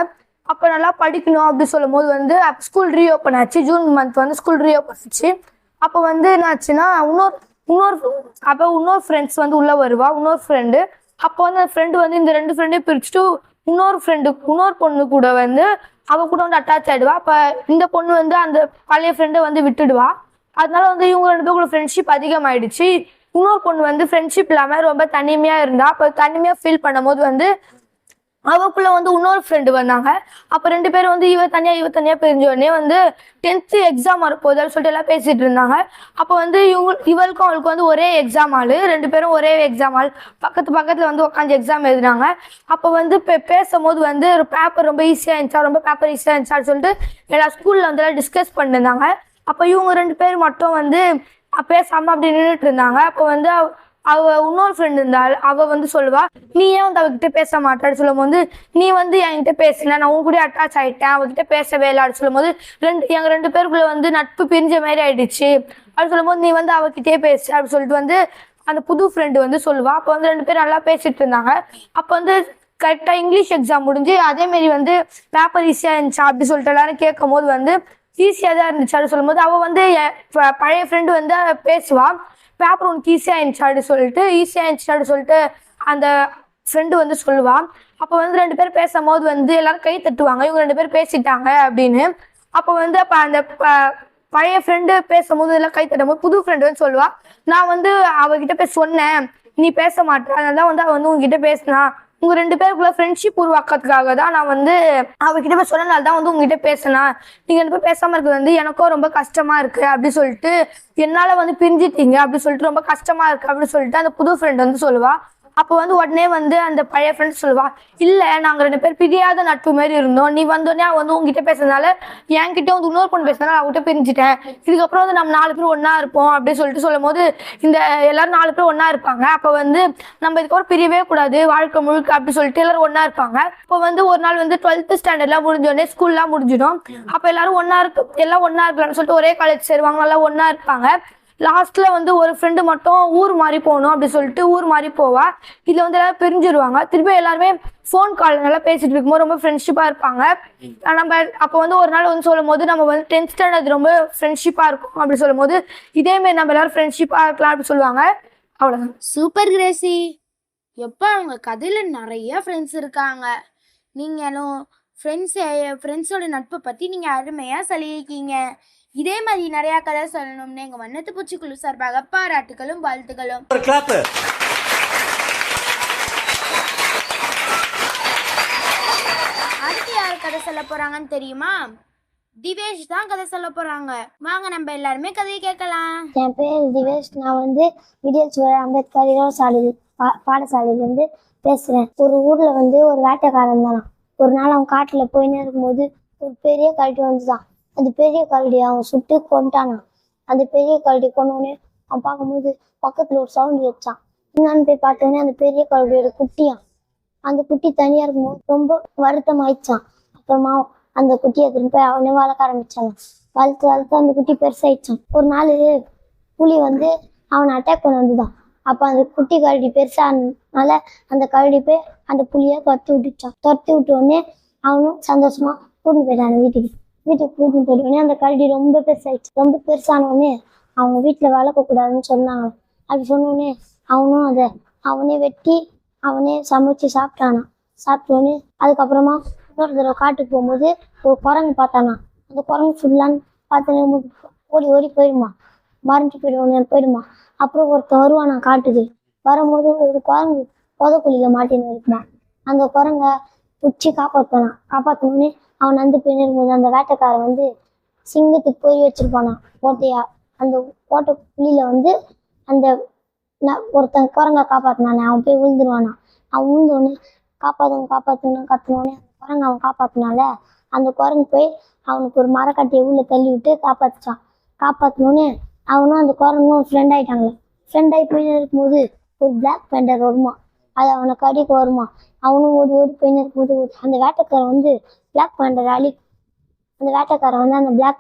S3: அப்போ நல்லா படிக்கணும் அப்படி சொல்லும் போது வந்து ஸ்கூல் ரீஓப்பன் ஆச்சு. ஜூன் மந்த் வந்து ஸ்கூல் ரீஓப்பன் ஆச்சு. அப்போ வந்து என்ன ஆச்சுன்னா இன்னொரு ஃப்ரெண்ட்ஸ் வந்து உள்ளே வருவா, இன்னொரு ஃப்ரெண்டு. அப்போ வந்து அந்த ஃப்ரெண்டு வந்து இந்த 2 ஃப்ரெண்டையும் பிரிச்சுட்டு இன்னொரு பொண்ணு கூட வந்து அவள் கூட வந்து அட்டாச் ஆகிடுவா. அப்போ இந்த பொண்ணு வந்து அந்த பழைய ஃப்ரெண்டை வந்து விட்டுடுவா. அதனால வந்து இவங்க 2 பேருக்குள்ள ஃப்ரெண்ட்ஷிப் அதிகமாகிடுச்சு. இன்னொரு பொண்ணு வந்து ஃப்ரெண்ட்ஷிப் இல்லாமல் ரொம்ப தனிமையாக இருந்தா. அப்போ தனிமையாக ஃபீல் பண்ணும்போது வந்து அவக்குள்ள வந்து இன்னொரு ஃப்ரெண்டு வந்தாங்க. அப்போ 2 பேரும் வந்து இவ தனியா பிரிஞ்ச உடனே வந்து 10th எக்ஸாம் வரப்போகுது அப்படின்னு சொல்லிட்டு எல்லாம் பேசிட்டு இருந்தாங்க. அப்போ வந்து இவளுக்கும் அவளுக்கும் வந்து ஒரே எக்ஸாம் ஆளு, 2 பேரும் ஒரே எக்ஸாம் ஆள் பக்கத்துல வந்து உட்காந்து எக்ஸாம் எழுதினாங்க. அப்போ வந்து பேசும்போது வந்து ஒரு பேப்பர் ரொம்ப ஈஸியாக இருந்துச்சா, ரொம்ப பேப்பர் ஈஸியாக இருந்துச்சான்னு சொல்லிட்டு எல்லா ஸ்கூலில் வந்து எல்லாம் டிஸ்கஸ் பண்ணிருந்தாங்க. அப்போ இவங்க 2 பேர் மட்டும் வந்து பேசாமல் அப்படி நின்றுட்டு இருந்தாங்க. அப்போ வந்து அவ இன்னொரு ஃப்ரெண்டு இருந்தாள், அவ வந்து சொல்லுவா, நீ ஏன் வந்து அவகிட்ட பேச மாட்டான்னு சொல்லும் போது, நீ வந்து என்கிட்ட பேசல, நான் உன் கூட அட்டாச் ஆயிட்டேன், அவகிட்ட பேசவே இல்லை அப்படின்னு சொல்லும் போது எங்க 2 பேருக்குள்ள வந்து நட்பு பிரிஞ்ச மாதிரி ஆயிடுச்சு அப்படின்னு சொல்லும் போது, நீ வந்து அவகிட்டே பேசு அப்படின்னு சொல்லிட்டு வந்து அந்த புது ஃப்ரெண்டு வந்து சொல்லுவா. அப்போ வந்து 2 பேரும் நல்லா பேசிட்டு இருந்தாங்க. அப்போ வந்து கரெக்டாக இங்கிலீஷ் எக்ஸாம் முடிஞ்சு அதேமாரி வந்து பேப்பர் ஈஸியாக இருந்துச்சா அப்படி சொல்லிட்டு எல்லாரும் கேட்கும் போது வந்து ஈஸியாக தான் இருந்துச்சு அப்படின்னு சொல்லும் போது, அவள் வந்து பழைய ஃப்ரெண்டு வந்து பேசுவா, பேப்பர் உனக்கு ஈஸியாக இருந்துச்சு அப்படின்னு சொல்லிட்டு அந்த ஃப்ரெண்டு வந்து சொல்லுவான். அப்போ வந்து 2 பேர் பேசும்போது வந்து எல்லாரும் கை தட்டுவாங்க, இவங்க 2 பேர் பேசிட்டாங்க அப்படின்னு. அப்போ வந்து அப்போ அந்த பழைய ஃப்ரெண்டு பேசும்போது எல்லாம் கை தட்டும் போது புது ஃப்ரெண்டு வந்து சொல்லுவா, நான் வந்து அவகிட்ட போய் சொன்னேன், நீ பேச மாட்டேன், அதனால வந்து அவள் வந்து உங்ககிட்ட பேசினா, உங்க 2 பேருக்குள்ள ஃப்ரெண்ட்ஷிப் உருவாக்கிறதுக்காக தான் நான் வந்து அவகிட்ட போய் சொன்னனால தான் வந்து உங்ககிட்ட பேசினா, நீங்க 2 பேர் பேசாம இருக்கிறது வந்து எனக்கும் ரொம்ப கஷ்டமா இருக்கு அப்படி சொல்லிட்டு, என்னால வந்து பிரிஞ்சிட்டீங்க அப்படி சொல்லிட்டு ரொம்ப கஷ்டமா இருக்கு அப்படின்னு சொல்லிட்டு அந்த புது ஃப்ரெண்ட் வந்து சொல்லுவா. அப்போ வந்து உடனே வந்து அந்த பழைய ஃப்ரெண்ட் சொல்லுவா, இல்லை நாங்கள் 2 பேர் பிரியாத நட்பு மாதிரி இருந்தோம், நீ வந்தோடனே வந்து உங்ககிட்ட பேசுறதுனால என்கிட்ட வந்து இன்னொரு பொண்ணு பேசுறதுனால அவங்ககிட்ட பிரிஞ்சுட்டேன், இதுக்கப்புறம் வந்து நம்ம 4 பேர் ஒன்றா இருப்போம் அப்படின்னு சொல்லிட்டு சொல்லும் போது இந்த எல்லாரும் 4 பேர் ஒன்றா இருப்பாங்க. அப்போ வந்து நம்ம இதுக்கப்புறம் பிரியவே கூடாது வாழ்க்கை முழுக்க அப்படி சொல்லிட்டு எல்லாரும் ஒன்றா இருப்பாங்க. இப்போ வந்து ஒரு நாள் வந்து 12th ஸ்டாண்டர்ட்லாம் முடிஞ்சோடனே ஸ்கூல்லாம் முடிஞ்சிடும். அப்போ எல்லாரும் எல்லாம் ஒன்றா இருக்கலாம்னு சொல்லிட்டு ஒரே காலேஜ் சேருவாங்க, நல்லா ஒன்றா இருப்பாங்க. லாஸ்ட்ல வந்து ஒரு ஃப்ரெண்டு மட்டும் ஊர் மாதிரி போகணும் அப்படி சொல்லிட்டு ஊர் மாதிரி போவா. இதுல வந்து எல்லாரும் பிரிஞ்சிருவாங்க. திருப்பி எல்லாருமே ஃபோன் கால் நல்லா பேசிட்டு இருக்கும்போது ரொம்ப ஃப்ரெண்ட்ஷிப்பா இருப்பாங்க. நம்ம அப்போ வந்து ஒரு நாள் வந்து சொல்லும் போது நம்ம வந்து 10th ஸ்டாண்டர்ட் ரொம்ப ஃப்ரெண்ட்ஷிப்பா இருக்கும் அப்படி சொல்லும் போது இதேமாரி நம்ம எல்லாரும் ஃப்ரெண்ட்ஷிப்பா இருக்கலாம் அப்படி சொல்லுவாங்க. அவ்வளோதான்.
S1: Super Crazy. எப்போ அவங்க கதையில நிறைய ஃப்ரெண்ட்ஸ் இருக்காங்க, நீங்களும் ஃப்ரெண்ட்ஸோட நட்பை பற்றி நீங்கள் அருமையாக சொல்லியிருக்கீங்க. இதே மாதிரி நிறையா கதை சொல்லணும்னு எங்கள் வண்ணத்து பூச்சிக்குழு சார்பாக பாராட்டுகளும் வாழ்த்துகளும். அடுத்து யார் கதை சொல்ல போறாங்கன்னு தெரியுமா? திவேஷ் தான் கதை சொல்ல போறாங்க. வாங்க நம்ம எல்லாருமே கதையை கேட்கலாம்.
S2: என் பேர் திவேஷ். நான் வந்து விடியல் அம்பேத்கர் இளவ பாடசாலையிலேருந்து பேசுகிறேன். ஒரு ஊரில் வந்து ஒரு வேட்டைக்காரன் தானா. ஒரு நாள் அவன் காட்டில் போயின்னு இருக்கும்போது ஒரு பெரிய கரடி வந்துதான். அந்த பெரிய கரடி அவன் சுட்டு கொண்டானான். அந்த பெரிய கரடி கொண்டோடனே அவன் பார்க்கும்போது பக்கத்தில் ஒரு சவுண்டு வச்சான். என்னன்னு போய் பார்த்தோன்னே அந்த பெரிய கரடியோட குட்டியான். அந்த குட்டி தனியாக இருக்கும்போது ரொம்ப வருத்தம் ஆயிடுச்சான். அப்புறமா அந்த குட்டியை திரும்ப அவனே வளர்க்க ஆரம்பிச்சான். வளர்த்து அந்த குட்டி பெருசாயிடுச்சான். ஒரு நாள் புலி வந்து அவனை அட்டாக் பண்ண வந்துதான். அப்போ அந்த குட்டி கரடி பெருசானால அந்த கரடி போய் அந்த புலியை துரத்தி விட்டோடனே அவனும் சந்தோஷமா கூட்டின்னு போயிட்டான் வீட்டுக்கு கூட்டின்னு போயிட்டோடனே அந்த கரடி ரொம்ப பெருசாயிடுச்சு. ரொம்ப பெருசானோடனே அவங்க வீட்டில் வளர்க்கக்கூடாதுன்னு சொன்னாங்க. அப்படி சொன்னோடனே அவனும் அவனே வெட்டி அவனே சமைச்சு சாப்பிட்டோன்னே அதுக்கப்புறமா இன்னொரு தடவை காட்டுக்கு போகும்போது ஒரு குரங்கு பார்த்தானா. அந்த குரங்கு ஃபுல்லான்னு பார்த்தோன்னே ஓடி போயிடுமா, மறைஞ்சு போயிடுமா. அப்புறம் ஒருத்தன் வருவானா காட்டுக்கு. வரும்போது ஒரு குரங்கு புதக்குழியில மாட்டின்னு இருக்குமா. அந்த குரங்கை பிடிச்சி காப்பாற்றணுன்னே அவன் வந்து போயிருக்கும்போது அந்த வேட்டைக்காரன் வந்து சிங்கத்துக்கு பொறி வச்சிருப்பானா ஓட்டையா. அந்த ஓட்டை புளியில வந்து அந்த ஒருத்தன் குரங்கை காப்பாற்றினானே அவன் போய் விழுந்துருவானா. அவன் விழுந்தோடனே காப்பாற்றணும் கத்துனோடனே அந்த குரங்கு அவன் காப்பாற்றினால அந்த குரங்கு போய் அவனுக்கு ஒரு மரக்கட்டையை உள்ள தள்ளி விட்டு காப்பாற்றினோடனே அவனும் அந்த குரங்கும் ஃப்ரெண்ட் ஆகிட்டாங்களே. ஃப்ரெண்ட் ஆகி போயின்னு இருக்கும்போது ஒரு பிளாக் பேண்டர் வருமா, அது அவனை கடிக்க வருமா. அவனும் ஓடி போயின்னு இருக்கும்போது அந்த வேட்டைக்காரன் வந்து அந்த பிளாக்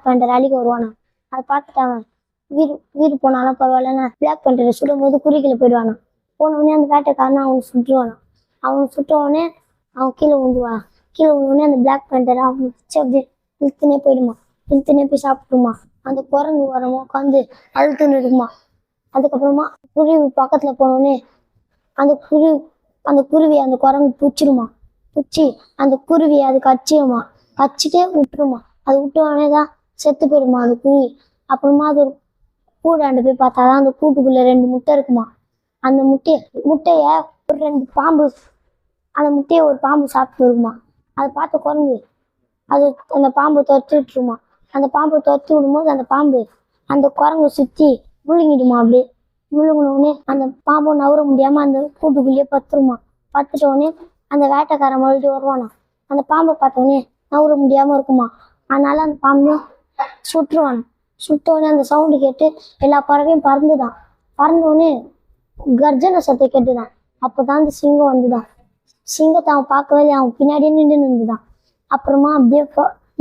S2: பேண்டர் அழிக்க வருவானா. அதை பார்த்துட்டு அவன் வீடு போனாலும் பரவாயில்லன்னா பிளாக் பேண்டரை சுடும் போது குறுக்கில போயிடுவானா. போனோடனே அந்த வேட்டைக்காரனை அவனுக்கு சுட்டுருவானா. அவன் சுட்டவுடனே அவன் கீழே விழுந்தோடனே அந்த பிளாக் பேண்டரை அவன் அப்படியே இழுத்துனே போய் சாப்பிட்டுமா. அந்த குரங்கு வரமா உட்காந்து அழுத்துன்னு இருக்குமா. அதுக்கப்புறமா குருவி பக்கத்துல போனோடனே அந்த குருவி அந்த குரங்கு பிடிச்சிருமா. பிடிச்சி அந்த குருவியை அது கச்சிட்டே விட்டுருமா. அது விட்டோடனே தான் செத்து போயிடுமா அந்த குருவி. அப்புறமா அது ஒரு கூடாண்டு போய் பார்த்தாதான் அந்த கூட்டுக்குள்ள 2 முட்டை இருக்குமா. அந்த முட்டைய ஒரு 2 பாம்பு அந்த முட்டையை ஒரு பாம்பு சாப்பிட்டு வருமா. அதை பார்த்த குரங்கு அது அந்த பாம்பை துரத்தி விட்டுருமா. அந்த பாம்பை துரத்தி விடும்போது அந்த பாம்பு அந்த குரங்கு சுற்றி முழுங்கிடுமா. அப்படியே முழுங்கினோடனே அந்த பாம்பு நவர முடியாமல் அந்த கூட்டுக்குள்ளேயே பத்துருமா. பத்துட்டோடனே அந்த வேட்டைக்காரன் மறுபடியும் வருவானா. அந்த பாம்பை பார்த்தோடனே நவர முடியாமல் இருக்குமா. அதனால அந்த பாம்பையும் சுட்டுருவானா. சுட்டோடனே அந்த சவுண்டு கேட்டு எல்லா பறவையும் பறந்துதான். பறந்தோடனே கர்ஜன சத்தம் கேட்டுதான். அப்போதான் அந்த சிங்கம் வந்துதான். சிங்கத்தை அவன் பார்க்கவே இல்லை, அவன் பின்னாடியே நின்று நின்றுதான். அப்புறமா அப்படியே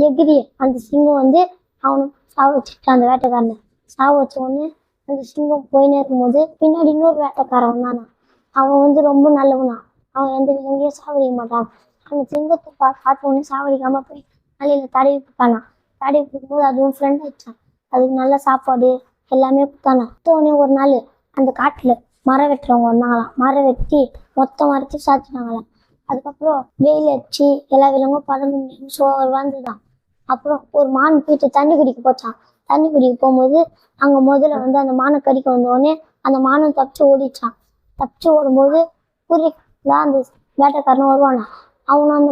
S2: எகிரி அந்த சிங்கம் வந்து அவனை சாவ வச்சுட்டான். அந்த வேட்டைக்காரனை சாவ வச்ச உடனே அந்த சிங்கம் போயினே இருக்கும்போது பின்னாடி இன்னொரு வேட்டைக்காரன் வந்தானா. அவன் வந்து ரொம்ப நல்லவனா. அவன் எந்த விலங்கையும் சாவடிக்க மாட்டான். அந்த சிங்கத்தை பார்த்த உடனே சாவடிக்காம போய் தலையில தடவி கொடுத்தானா. தடவி கொடுக்கும்போது அதுவும் ஃப்ரெண்ட் ஆயிடுச்சான். அதுக்கு நல்ல சாப்பாடு எல்லாமே கொடுத்தானா. உடனே ஒரு நாள் அந்த காட்டுல மரம் வெட்டுறவங்க வந்தாங்களாம். மரம் வெட்டி மொத்த மரத்தையும் சாத்தினாங்களாம். அதுக்கப்புறம் வெயில் அடிச்சு எல்லா விலங்கும் பறந்து வந்துதான். அப்புறம் ஒரு மான் போயிட்டு தண்ணி குடிக்க போச்சான். தண்ணி குடிக்க போகும்போது அங்க முதல்ல வந்து அந்த மானை கடிக்க வந்தோடனே அந்த மானம் தப்பிச்சு ஓடிச்சான். தப்பிச்சு ஓடும்போது தான் அந்த வேட்டைக்காரனும் வருவானா. அவனும் அந்த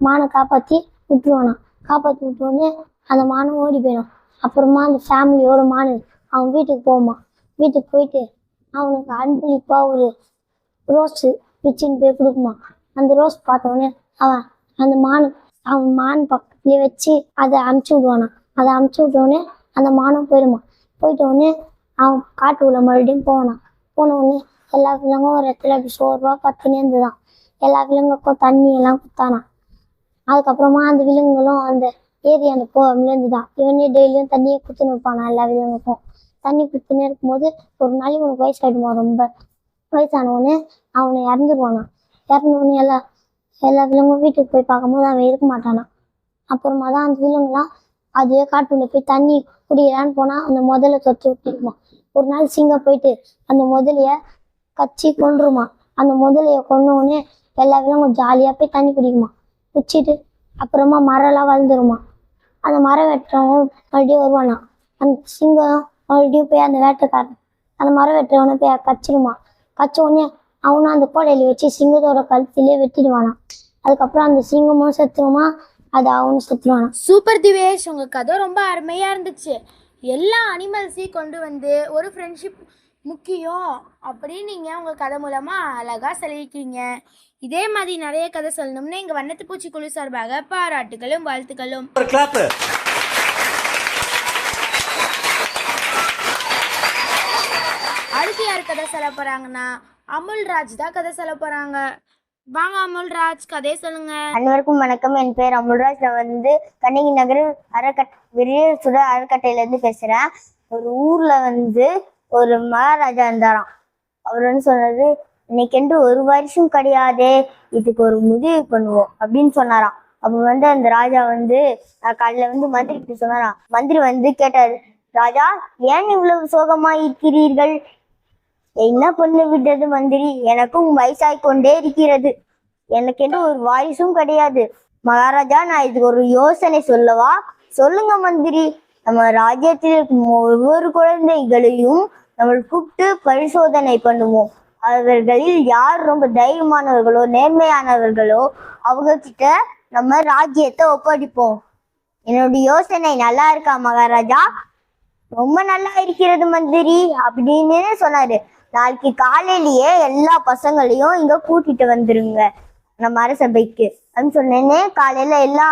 S2: மானை காப்பாற்றி விட்டுருவானா. காப்பாற்றி விட்டுருவோடனே அந்த மானம் ஓடி போயிடும். அப்புறமா அந்த ஃபேமிலியோட மானு அவன் வீட்டுக்கு போகுமா. வீட்டுக்கு போயிட்டு அவனுக்கு அன்பளிப்பா ஒரு ரோஸ் பிச்சுன்னு போய் கொடுக்குமா. அந்த ரோஸ் பார்த்தோடனே அவன் மான் பக்கத்துலேயே வச்சு அதை அமுச்சு விடுவானா. அதை அமுச்சு விட்டோடனே அந்த மானம் போயிடுமா. போயிட்டோடனே அவன் காட்டுக்குள்ள மறுபடியும் போனான். போனோடனே எல்லா விலங்கும் ஒரு இடத்துல அப்படி சோர்வா பத்துனே இருந்துதான். எல்லா விலங்குக்கும் தண்ணி எல்லாம் கொடுத்தானா. அதுக்கப்புறமா அந்த விலங்குகளும் அந்த ஏரியாண்ட இருந்துதான். இவனே டெய்லியும் தண்ணியை குத்துன்னு இருப்பானா. எல்லா விலங்குக்கும் தண்ணி குத்துனே இருக்கும்போது ஒரு நாளைக்கு உனக்கு வயசாயிடுமா. ரொம்ப வயசானவொடனே அவனை இறந்துருவானா. இறந்தவொடனே எல்லா விலங்கும் வீட்டுக்கு போய் பார்க்கும்போது அவன் இருக்க மாட்டானா. அப்புறமா தான் அந்த விலங்குலாம் அதுவே காட்டுக்குள்ள போய் தண்ணி குடிக்கிறான்னு போனா அந்த முதல்ல தொத்து விட்டுருமா. ஒரு நாள் சிங்கம் போயிட்டு அந்த முதலைய கச்சி கொன்றுமா. அந்த முதலைய கொன்னோடனே எல்லா விலங்கும் ஜாலியா போய் தண்ணி குடிக்குமா. குச்சிட்டு அப்புறமா மரம்லாம் வளர்ந்துருமா. அந்த மரம் வெட்டுறவங்க மறுபடியும் வருவானா. அந்த சிங்கம் மறுபடியும் போய் அந்த வேட்டைக்காரன் அந்த மரம் வெட்டுறவனை போய் கச்சிடுமா. கச்ச உடனே அவனும் அந்த கோடையில வச்சு சிங்கத்தோட கழுத்திலே வெட்டிடுவானா. அதுக்கப்புறம் அந்த சிங்கமும் செத்துருமா. அது அவனும் செத்துருவானா.
S1: சூப்பர் திவேஷ், உங்க கதை ரொம்ப அருமையா இருந்துச்சு. எல்லா அனிமல்ஸையும் கொண்டு வந்து ஒரு ஃப்ரெண்ட்ஷிப் முக்கியம் அப்படின்னு நீங்கள் உங்கள் கதை மூலமாக அழகாக சொல்லியிருக்கீங்க. இதே மாதிரி நிறைய கதை சொல்லணும்னு எங்கள் வண்ணத்து பூச்சி குழு சார்பாக பாராட்டுகளும் வாழ்த்துக்களும். அடுத்து யார் கதை சொல்ல போகிறாங்கன்னா அமுல்ராஜ் தான் கதை சொல்ல போகிறாங்க. வாங்க அமுல்ராஜ், கதையை சொல்லுங்க.
S2: அனைவருக்கும் வணக்கம். என் பேர் அமுல்ராஜ். நான் வந்து கண்ணகி நகர் விரியல் சுட அறக்கட்டையிலேருந்து பேசுகிறேன். ஒரு ஊரில் வந்து ஒரு மகாராஜா இருந்தாராம். அவர் வந்து சொன்னாரு, இன்னைக்கு ஒரு வருஷம் கிடையாதே, இதுக்கு ஒரு முடிவு பண்ணுவோம் அப்படின்னு சொன்னாராம். அப்போ வந்து அந்த ராஜா வந்து காலையில வந்து மந்திரி கிட்ட சொன்னாராம். மந்திரி வந்து கேட்டாரு, ராஜா ஏன் இவ்வளவு சோகமா இருக்கிறீர்கள்? என்ன பண்ணு விட்டது மந்திரி, எனக்கும் வயசாய் கொண்டே இருக்கிறது, எனக்கென்று ஒரு வாரிசும் கிடையாது. மகாராஜா, நான் இதுக்கு ஒரு யோசனை சொல்லவா? சொல்லுங்க மந்திரி. நம்ம ராஜ்யத்தில் இருக்கும் ஒவ்வொரு குழந்தைகளையும் நம்ம கூப்பிட்டு பரிசோதனை பண்ணுவோம். அவர்களில் யார் ரொம்ப தைரியமானவர்களோ நேர்மையானவர்களோ அவங்க கிட்ட நம்ம ராஜ்யத்தை ஒப்படைப்போம். என்னுடைய யோசனை நல்லா இருக்கா மகாராஜா? ரொம்ப நல்லா இருக்கிறது மந்திரி அப்படின்னு சொன்னாரு. நாளைக்கு காலையிலேயே எல்லா பசங்களையும் இங்க கூட்டிட்டு வந்துருங்க நம்ம அரசபைக்கு அப்படின்னு சொன்னேன்னே காலையில எல்லா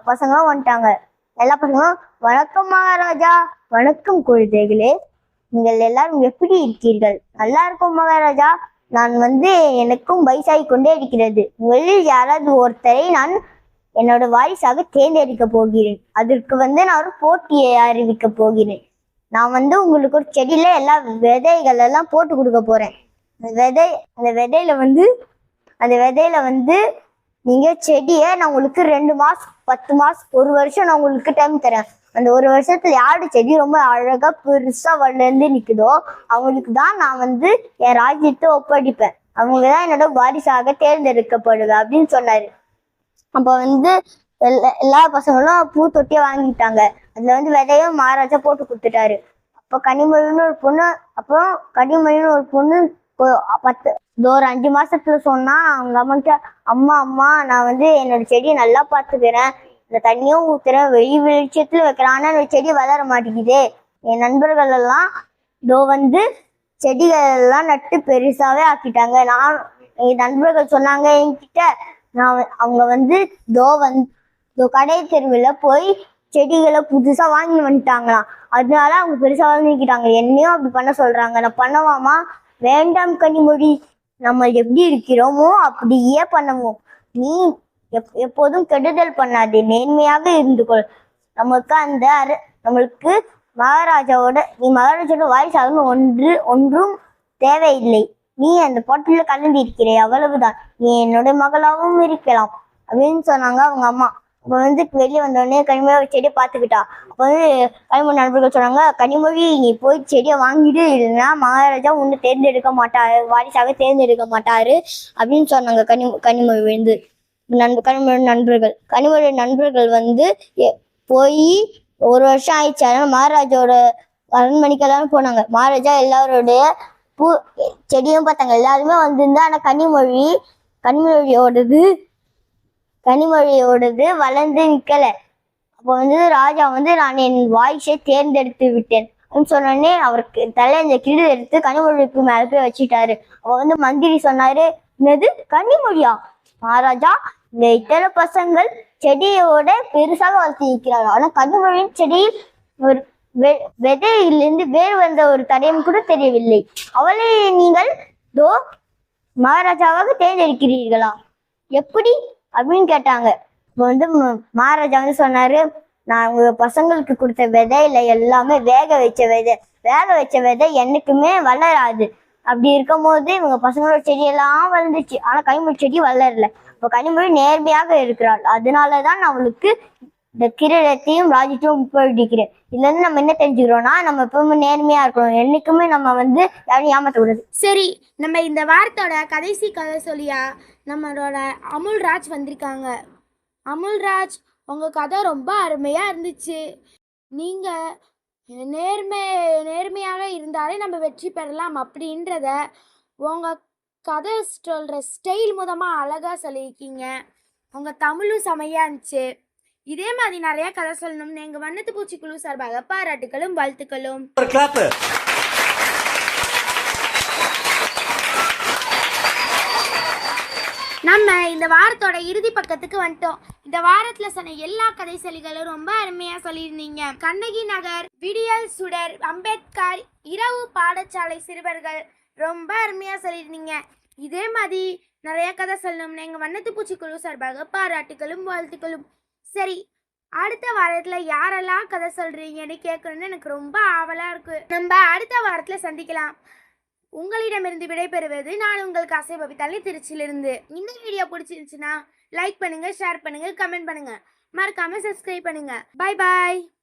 S2: பசங்களும் வந்துட்டாங்க. எல்லா பசங்களும், வணக்கம் மகாராஜா. வணக்கம் குழந்தைகளே, நீங்கள் எல்லாரும் எப்படி இருக்கீர்கள்? நல்லா இருக்கும் மகாராஜா. நான் வந்து எனக்கும் வயசாகி கொண்டே இருக்கிறது. உங்களில் யாராவது ஒருத்தரை நான் என்னோட வாரிசாக தேர்ந்தெடுக்க போகிறேன். அதற்கு வந்து நான் ஒரு போட்டியை அறிவிக்க போகிறேன். நான் வந்து உங்களுக்கு ஒரு செடியில எல்லா விதைகள் எல்லாம் போட்டு கொடுக்க போறேன். அந்த விதையில வந்து நீங்க செடியை நான் உங்களுக்கு 2 மாசம் 10 மாசம் 1 வருஷம் நான் உங்களுக்கு டைம் தரேன். அந்த 1 வருஷத்துல யாரு செடி ரொம்ப அழகா பெருசா வளர்ந்து நிக்குதோ அவங்களுக்கு தான் நான் வந்து என் ராஜ்யத்தை ஒப்படைப்பேன். அவங்கதான் என்னோட வாரிசாக தேர்ந்தெடுக்கப்படுவேன் அப்படின்னு சொன்னாரு. அப்ப வந்து எல்லா பசங்களும் பூ தொட்டியை வாங்கிட்டாங்க. அதுல வந்து விதையும் மகாராஜா போட்டு கொடுத்துட்டாரு. அப்போ கனிமொழின்னு ஒரு பொண்ணு 10 இதோ ஒரு 5 மாசத்துல சொன்னா அவங்க அம்மா கிட்ட, அம்மா அம்மா நான் வந்து என்னோட செடியை நல்லா பார்த்துக்கிறேன், இந்த தண்ணியும் ஊத்துறேன், வெளிச்சத்துல வைக்கிறேன், ஆனா என்னோட செடி வளர மாட்டேங்குது. என் நண்பர்கள் எல்லாம் இதோ வந்து செடிகள் எல்லாம் நட்டு பெருசாவே ஆக்கிட்டாங்க. என் நண்பர்கள் சொன்னாங்க என்கிட்ட, அவங்க வந்து இதோ கடை தெருவில் போய் செடிகளை புதுசா வாங்கி வந்துட்டாங்களாம். அதனால அவங்க பெருசா வாங்கிக்கிட்டாங்க. என்னையும் அப்படி பண்ண சொல்றாங்க. நான் பண்ணவாமா? வேண்டாம் கனிமொழி, நம்ம எப்படி இருக்கிறோமோ அப்படியே பண்ணுவோம். நீ எப்போதும் கெடுதல் பண்ணாதே, நேர்மையாக இருந்து கொள். நம்மளுக்கு நீ மகாராஜாவோட வாரிசு ஆகணும் ஒன்றும் தேவையில்லை. நீ அந்த பாட்டில கலந்து இருக்கிறே, அவ்வளவுதான். நீ என்னோட மகளாகவும் இருக்கலாம் அப்படின்னு சொன்னாங்க அவங்க அம்மா. அப்போ வந்து வெளியே வந்தோடனே கனிமொழி செடியை பார்த்துக்கிட்டா. அப்போ வந்து கனிமொழி நண்பர்கள் சொன்னாங்க, கனிமொழி நீ போய் செடியை வாங்கிட்டு, இல்லைன்னா மகாராஜா ஒன்று தேர்ந்தெடுக்க மாட்டாரு, வாரிசாக தேர்ந்தெடுக்க மாட்டாரு அப்படின்னு சொன்னாங்க. கனிமொழி வந்து கனிமொழி நண்பர்கள் வந்து போய் 1 வருஷம் ஆயிடுச்சு. அதனால மகாராஜாவோட அரண்மனைக்கெல்லாம் போனாங்க. மகாராஜா எல்லாரோடைய செடியும் பார்த்தாங்க. எல்லாருமே வந்திருந்தா. ஆனா கனிமொழியோடது வளர்ந்து நிக்கல. அப்போ வந்து ராஜா வந்து, நான் என் வாரிசை தேர்ந்தெடுத்து விட்டேன் அப்படின்னு சொன்னோடனே அவருக்கு இந்த கிடு எடுத்து கனிமொழிக்கு மேல போய் வச்சுட்டாரு. அப்போ வந்து மந்திரி சொன்னாரு, என்னது கனிமொழியா? மகாராஜா, இந்த இத்தனை பசங்கள் செடியோட பெருசாக வளர்த்து இருக்கிறாங்க, ஆனா கனிமொழியின் செடியில் ஒரு விதையிலிருந்து வேறு வந்த ஒரு தடயம் கூட தெரியவில்லை. அவளை நீங்கள் மகாராஜாவாக தேர்ந்தெடுக்கிறீர்களா? எப்படி அப்படின்னு கேட்டாங்க. இப்போ வந்து மகாராஜா வந்து சொன்னாரு, நான் உங்க பசங்களுக்கு கொடுத்த விதையில எல்லாமே வேக வச்ச விதை என்னைக்குமே வளராது. அப்படி இருக்கும் போது இவங்க பசங்களோட செடியெல்லாம் வளர்ந்துச்சு, ஆனா கனிமொழி செடி வளரல. இப்போ கனிமொழி நேர்மையாக இருக்கிறாள், அதனாலதான் நான் அவளுக்கு இந்த கிரீடத்தையும் ராஜ்யத்தையும் ஒப்படைக்கிறேன். இதுல இருந்து நம்ம என்ன தெரிஞ்சுக்கிறோம்னா, நம்ம எப்பவுமே நேர்மையா இருக்கணும், என்னைக்குமே நம்ம வந்து யாரையும் ஏமாற்றக்கூடாது.
S1: சரி, நம்ம இந்த வாரத்தோட கடைசி கதை சொல்லியா நம்மளோட அமுல்ராஜ் வந்திருக்காங்க. அமுல்ராஜ், உங்க கதை ரொம்ப அருமையா இருந்துச்சு. நீங்க நேர்மையாக இருந்தாலே நம்ம வெற்றி பெறலாம் அப்படின்றத உங்க கதை சொல்ற ஸ்டைல் மூலமா அழகா சொல்லியிருக்கீங்க. உங்க தமிழும் செமையா இருந்துச்சு. இதே மாதிரி நிறைய கதை சொல்லணும்னு எங்க வண்ணத்து பூச்சி குழு சார்பாக பாராட்டுகளும் வாழ்த்துக்களும். நம்ம இந்த வாரத்தோட இறுதி பக்கத்துக்கு வந்துட்டோம். இந்த வாரத்துல சொன்ன எல்லா கதை சொல்லிகளும் ரொம்ப அருமையா சொல்லியிருந்தீங்க. கண்ணகி நகர், விடியல் சுடர், அம்பேத்கர், இரவு பாடசாலை சிறுவர்கள் ரொம்ப அருமையா சொல்லியிருந்தீங்க. இதே மாதிரி நிறைய கதை சொல்லணும்னு எங்க வண்ணத்து பூச்சி குழு சார்பாக பாராட்டுகளும் வாழ்த்துக்களும். சரி, அடுத்த வாரத்துல யாரெல்லாம் கதை சொல்றீங்கன்னு கேட்கணும்னு எனக்கு ரொம்ப ஆவலா இருக்கு. நம்ம அடுத்த வாரத்துல சந்திக்கலாம். உங்களிடமிருந்து விடைபெறுவது நான் உங்கள் காசை பபிதா, திருச்சியிலிருந்து. இந்த வீடியோ பிடிச்சிருந்துச்சுன்னா லைக் பண்ணுங்க, ஷேர் பண்ணுங்க, கமெண்ட் பண்ணுங்க, மறக்காம சப்ஸ்கிரைப் பண்ணுங்க. பாய் பாய்.